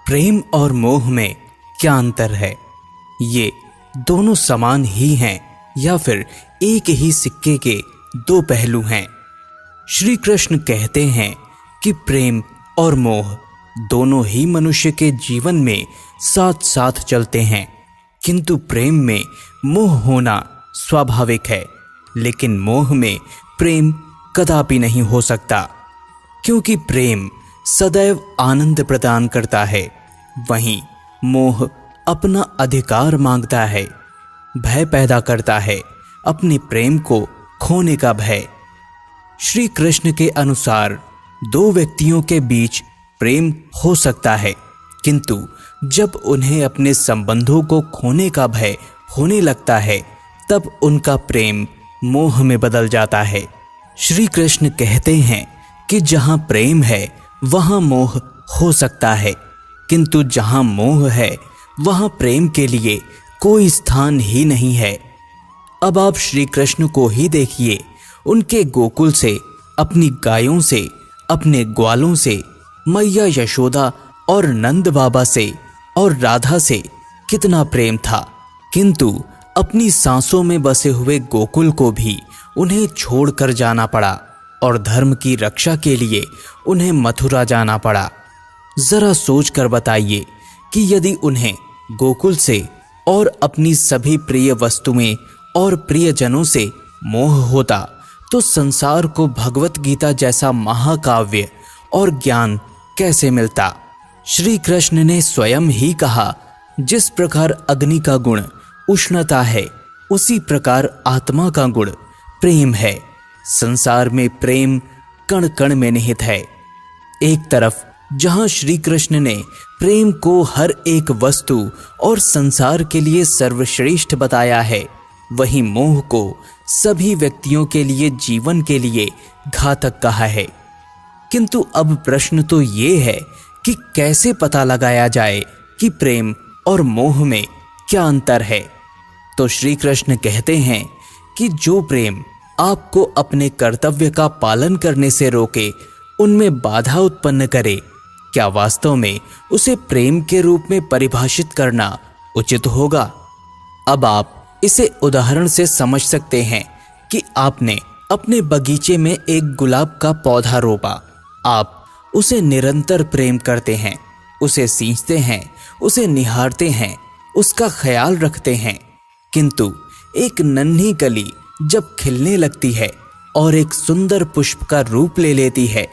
प्रेम और मोह में क्या अंतर है? ये दोनों समान ही हैं या फिर एक ही सिक्के के दो पहलू हैं? श्री कृष्ण कहते हैं कि प्रेम और मोह दोनों ही मनुष्य के जीवन में साथ साथ चलते हैं, किंतु प्रेम में मोह होना स्वाभाविक है, लेकिन मोह में प्रेम कदापि नहीं हो सकता, क्योंकि प्रेम सदैव आनंद प्रदान करता है, वहीं मोह अपना अधिकार मांगता है, भय पैदा करता है, अपने प्रेम को खोने का भय। श्री कृष्ण के अनुसार दो व्यक्तियों के बीच प्रेम हो सकता है, किंतु जब उन्हें अपने संबंधों को खोने का भय होने लगता है तब उनका प्रेम मोह में बदल जाता है। श्री कृष्ण कहते हैं कि जहां प्रेम है वहां मोह हो सकता है, किंतु जहां मोह है वहां प्रेम के लिए कोई स्थान ही नहीं है। अब आप श्री कृष्ण को ही देखिए, उनके गोकुल से, अपनी गायों से, अपने ग्वालों से, मैया यशोदा और नंद बाबा से और राधा से कितना प्रेम था, किंतु अपनी सांसों में बसे हुए गोकुल को भी उन्हें छोड़कर जाना पड़ा और धर्म की रक्षा के लिए उन्हें मथुरा जाना पड़ा। जरा सोच कर बताइए कि यदि उन्हें गोकुल से और अपनी सभी प्रिय वस्तुएं और प्रियजनों से मोह होता तो संसार को भगवत गीता जैसा महाकाव्य और ज्ञान कैसे मिलता? श्री कृष्ण ने स्वयं ही कहा, जिस प्रकार अग्नि का गुण उष्णता है, उसी प्रकार आत्मा का गुण प्रेम है। संसार में प्रेम कण कण में निहित है। एक तरफ जहां श्री कृष्ण ने प्रेम को हर एक वस्तु और संसार के लिए सर्वश्रेष्ठ बताया है, वहीं मोह को सभी व्यक्तियों के लिए जीवन के लिए घातक कहा है। किंतु अब प्रश्न तो ये है कि कैसे पता लगाया जाए कि प्रेम और मोह में क्या अंतर है? तो श्री कृष्ण कहते हैं कि जो प्रेम आपको अपने कर्तव्य का पालन करने से रोके, उनमें बाधा उत्पन्न करे, क्या वास्तव में उसे प्रेम के रूप में परिभाषित करना उचित होगा? अब आप इसे उदाहरण से समझ सकते हैं कि आपने अपने बगीचे में एक गुलाब का पौधा रोपा। आप उसे निरंतर प्रेम करते हैं, उसे सींचते हैं, उसे निहारते हैं, उसका ख्याल रखते हैं, किंतु एक नन्ही कली जब खिलने लगती है और एक सुंदर पुष्प का रूप ले लेती है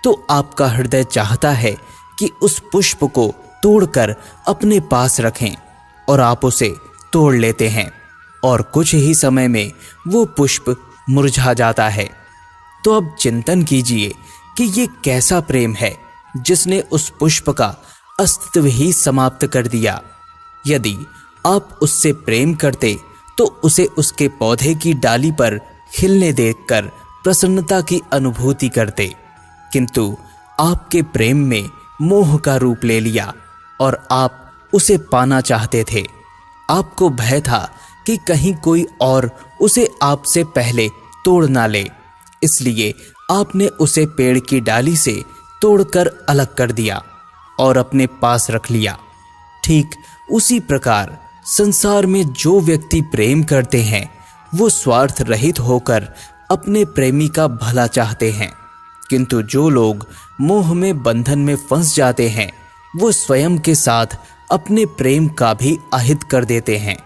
तो आपका हृदय चाहता है कि उस पुष्प को तोड़कर अपने पास रखें, और आप उसे तोड़ लेते हैं और कुछ ही समय में वो पुष्प मुरझा जाता है। तो अब चिंतन कीजिए कि ये कैसा प्रेम है जिसने उस पुष्प का अस्तित्व ही समाप्त कर दिया। यदि आप उससे प्रेम करते तो उसे उसके पौधे की डाली पर खिलने देखकर प्रसन्नता की अनुभूति करते, किंतु आपके प्रेम में मोह का रूप ले लिया और आप उसे पाना चाहते थे। आपको भय था कि कहीं कोई और उसे आपसे पहले तोड़ ना ले, इसलिए आपने उसे पेड़ की डाली से तोड़कर अलग कर दिया और अपने पास रख लिया। ठीक उसी प्रकार संसार में जो व्यक्ति प्रेम करते हैं वो स्वार्थ रहित होकर अपने प्रेमी का भला चाहते हैं, किंतु जो लोग मोह में बंधन में फंस जाते हैं वो स्वयं के साथ अपने प्रेम का भी अहित कर देते हैं।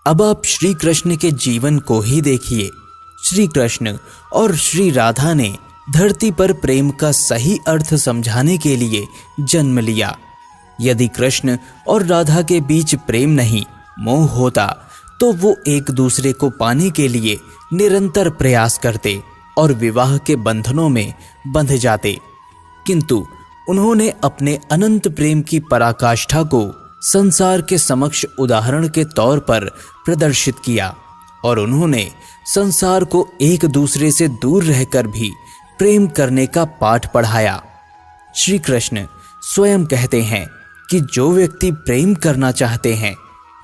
अब आप श्री कृष्ण के जीवन को ही देखिए। श्री कृष्ण और श्री राधा ने धरती पर प्रेम का सही अर्थ समझाने के लिए जन्म लिया। यदि कृष्ण और राधा के बीच प्रेम नहीं, मोह होता तो वो एक दूसरे को पाने के लिए निरंतर प्रयास करते और विवाह के बंधनों में बंध जाते, किंतु उन्होंने अपने अनंत प्रेम की पराकाष्ठा को संसार के समक्ष उदाहरण के तौर पर प्रदर्शित किया और उन्होंने संसार को एक दूसरे से दूर रहकर भी प्रेम करने का पाठ पढ़ाया। श्री कृष्ण स्वयं कहते हैं कि जो व्यक्ति प्रेम करना चाहते हैं,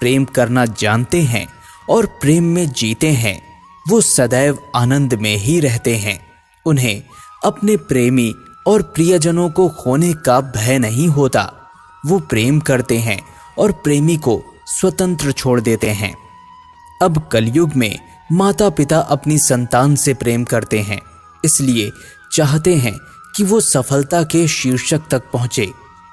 प्रेम करना जानते हैं और प्रेम में जीते हैं, वो सदैव आनंद में ही रहते हैं। उन्हें अपने प्रेमी और प्रियजनों को खोने का भय नहीं होता। वो प्रेम करते हैं और प्रेमी को स्वतंत्र छोड़ देते हैं। अब कलयुग में माता पिता अपनी संतान से प्रेम करते हैं, इसलिए चाहते हैं कि वो सफलता के शीर्षक तक पहुंचे।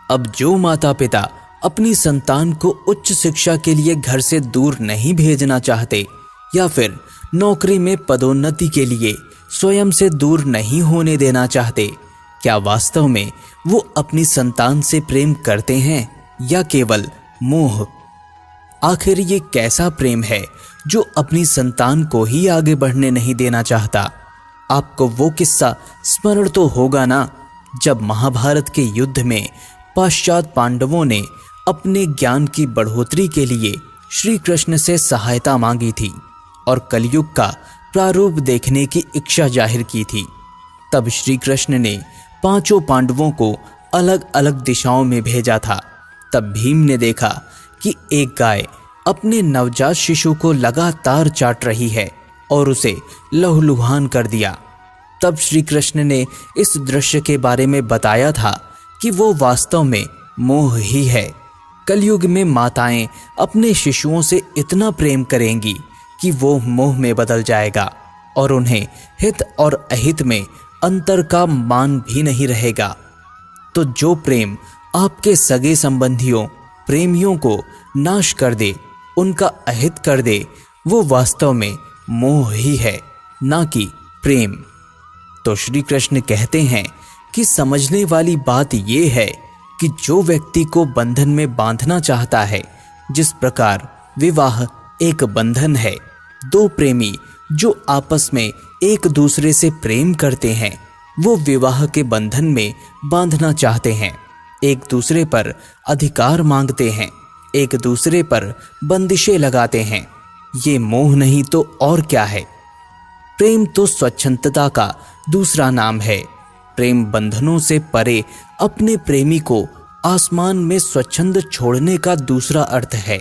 अब जो माता पिता अपनी संतान को उच्च शिक्षा के लिए घर से दूर नहीं भेजना चाहते या फिर नौकरी में पदोन्नति के लिए स्वयं से दूर नहीं होने देना चाहते, क्या वास्तव में वो अपनी संतान से प्रेम करते हैं या केवल मोह? आखिर ये कैसा प्रेम है जो अपनी संतान को ही आगे बढ़ने नहीं देना चाहता? आपको वो किस्सा स्मरण तो होगा ना, जब महाभारत के युद्ध में पश्चात पांडवों ने अपने ज्ञान की बढ़ोतरी के लिए श्री कृष्ण से सहायता मांगी थी और कलयुग का प्रारूप देखने की इच्छा जाहिर की थी। तब श्री कृष्ण ने पांचों पांडवों को अलग अलग दिशाओं में भेजा था। तब भीम ने देखा कि एक गाय अपने नवजात शिशु को लगातार चाट रही है और उसे लहूलुहान कर दिया। तब श्री कृष्ण ने इस दृश्य के बारे में बताया था कि वो वास्तव में मोह ही है। कलयुग में माताएं अपने शिशुओं से इतना प्रेम करेंगी कि वो मोह में बदल जाएगा और उन्हें हित और अहित में अंतर का मान भी नहीं रहेगा। तो जो प्रेम आपके सगे संबंधियों प्रेमियों को नाश कर दे, उनका अहित कर दे, वो वास्तव में मोह ही है, ना कि प्रेम। तो श्री कृष्ण कहते हैं कि समझने वाली बात ये है कि जो व्यक्ति को बंधन में बांधना चाहता है, जिस प्रकार विवाह एक बंधन है, दो प्रेमी जो आपस में एक दूसरे से प्रेम करते हैं वो विवाह के बंधन में बांधना चाहते हैं, एक दूसरे पर अधिकार मांगते हैं, एक दूसरे पर बंदिशें लगाते हैं। ये मोह नहीं तो और क्या है? प्रेम तो स्वच्छंदता का दूसरा नाम है। प्रेम बंधनों से परे अपने प्रेमी को आसमान में स्वच्छंद छोड़ने का दूसरा अर्थ है।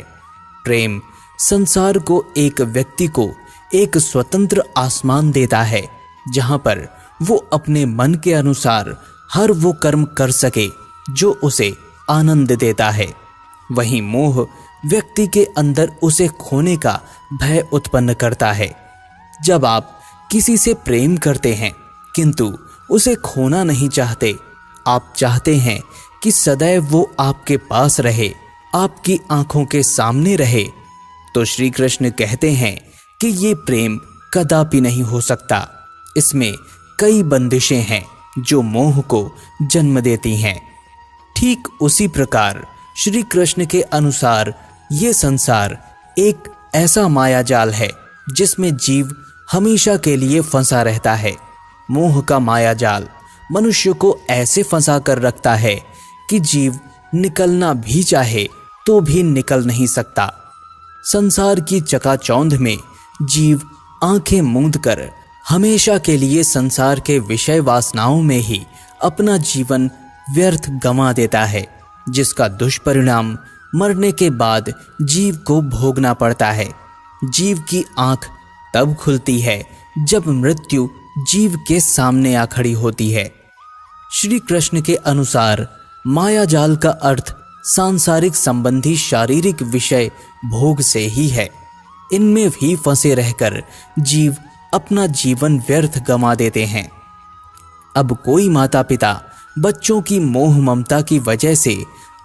प्रेम संसार को एक व्यक्ति को एक स्वतंत्र आसमान देता है जहां पर वो अपने मन के अनुसार हर वो कर्म कर सके जो उसे आनंद देता है। वहीं मोह व्यक्ति के अंदर उसे खोने का भय उत्पन्न करता है। जब आप किसी से प्रेम करते हैं किंतु उसे खोना नहीं चाहते, आप चाहते हैं कि सदैव वो आपके पास रहे, आपकी आंखों के सामने रहे, तो श्री कृष्ण कहते हैं कि ये प्रेम कदापि नहीं हो सकता। इसमें कई बंदिशें हैं जो मोह को जन्म देती हैं। ठीक उसी प्रकार श्री कृष्ण के अनुसार ये संसार एक ऐसा मायाजाल है जिसमें जीव हमेशा के लिए फंसा रहता है। मोह का मायाजाल मनुष्य को ऐसे फंसा कर रखता है कि जीव निकलना भी चाहे तो भी निकल नहीं सकता। संसार की चकाचौंध में जीव आंखें मूंद कर हमेशा के लिए संसार के विषय वासनाओं में ही अपना जीवन व्यर्थ गंवा देता है, जिसका दुष्परिणाम मरने के बाद जीव को भोगना पड़ता है। जीव की आंख तब खुलती है जब मृत्यु जीव के सामने आ खड़ी होती है। श्री कृष्ण के अनुसार मायाजाल का अर्थ सांसारिक संबंधी शारीरिक विषय भोग से ही है। इनमें भी फंसे रहकर जीव अपना जीवन व्यर्थ गंवा देते हैं। अब कोई माता पिता बच्चों की मोह ममता की वजह से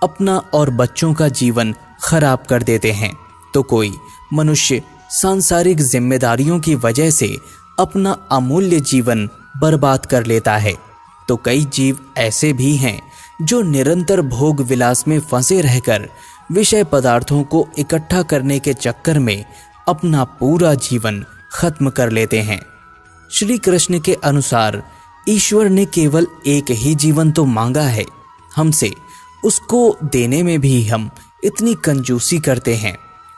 अपना और बच्चों का जीवन खराब कर देते हैं, तो कोई मनुष्य सांसारिक जिम्मेदारियों की वजह से अपना अमूल्य जीवन बर्बाद कर लेता है, तो कई जीव ऐसे भी हैं जो निरंतर भोग विलास में फंसे रहकर विषय पदार्थों को इकट्ठा करने के चक्कर में अपना पूरा जीवन खत्म कर लेते हैं। श्री कृष्ण के अनुसार ईश्वर ने केवल एक ही जीवन तो मांगा है हमसे, उसको देने में भी हम इतनी कंजूसी करते हैं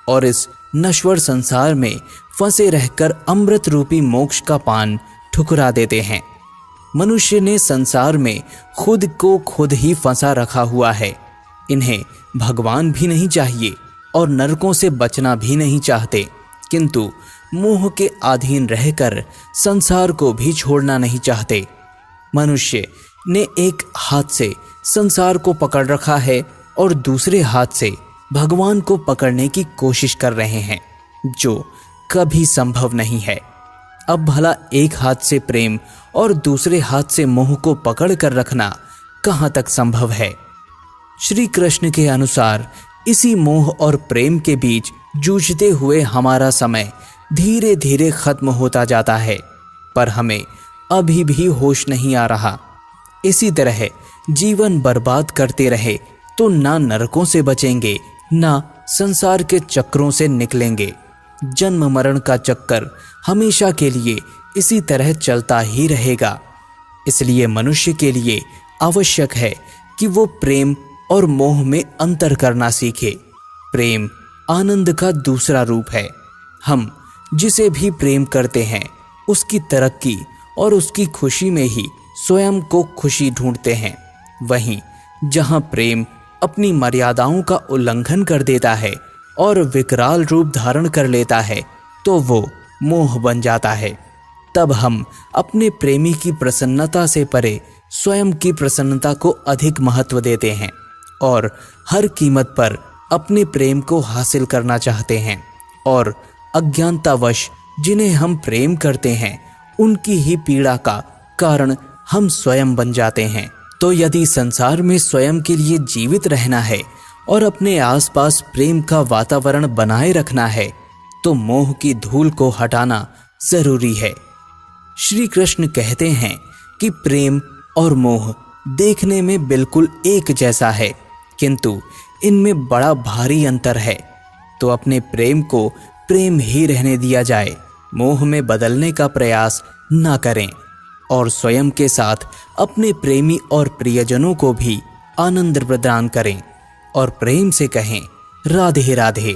और इस नश्वर संसार में फंसे रहकर अमृत रूपी मोक्ष का पान ठुकरा देते हैं। मनुष्य ने संसार में खुद को खुद ही फंसा रखा हुआ है। इन्हें भगवान भी नहीं चाहिए और नरकों से बचना भी नहीं चाहते, किंतु मोह के अधीन रहकर संसार को भी छोड़ना नहीं चाहते। मनुष्य ने एक हाथ से संसार को पकड़ रखा है और दूसरे हाथ से भगवान को पकड़ने की कोशिश कर रहे हैं, जो कभी संभव नहीं है। अब भला एक हाथ से प्रेम और दूसरे हाथ से मोह को पकड़ कर रखना कहाँ तक संभव है? श्री कृष्ण के अनुसार इसी मोह और प्रेम के बीच जूझते हुए हमारा समय धीरे धीरे खत्म होता जाता है, पर हमें अभी भी होश नहीं आ रहा। इसी तरह जीवन बर्बाद करते रहे तो ना नरकों से बचेंगे, ना संसार के चक्रों से निकलेंगे। जन्म मरण का चक्कर हमेशा के लिए इसी तरह चलता ही रहेगा। इसलिए मनुष्य के लिए आवश्यक है कि वो प्रेम और मोह में अंतर करना सीखे। प्रेम आनंद का दूसरा रूप है। हम जिसे भी प्रेम करते हैं उसकी तरक्की और उसकी खुशी में ही स्वयं को खुशी ढूंढते हैं। वहीं जहां प्रेम अपनी मर्यादाओं का उल्लंघन कर देता है और विकराल रूप धारण कर लेता है तो वो मोह बन जाता है। तब हम अपने प्रेमी की प्रसन्नता से परे स्वयं की प्रसन्नता को अधिक महत्व देते हैं और हर कीमत पर अपने प्रेम को हासिल करना चाहते हैं, और अज्ञानतावश जिन्हें हम प्रेम करते हैं उनकी ही पीड़ा का कारण हम स्वयं बन जाते हैं। तो यदि संसार में स्वयं के लिए जीवित रहना है और अपने आसपास प्रेम का वातावरण बनाए रखना है तो मोह की धूल को हटाना जरूरी है। श्री कृष्ण कहते हैं कि प्रेम और मोह देखने में बिल्कुल एक जैसा है, किंतु इनमें बड़ा भारी अंतर है। तो अपने प्रेम को प्रेम ही रहने दिया जाए, मोह में बदलने का प्रयास ना करें और स्वयं के साथ अपने प्रेमी और प्रियजनों को भी आनंद प्रदान करें और प्रेम से कहें राधे राधे।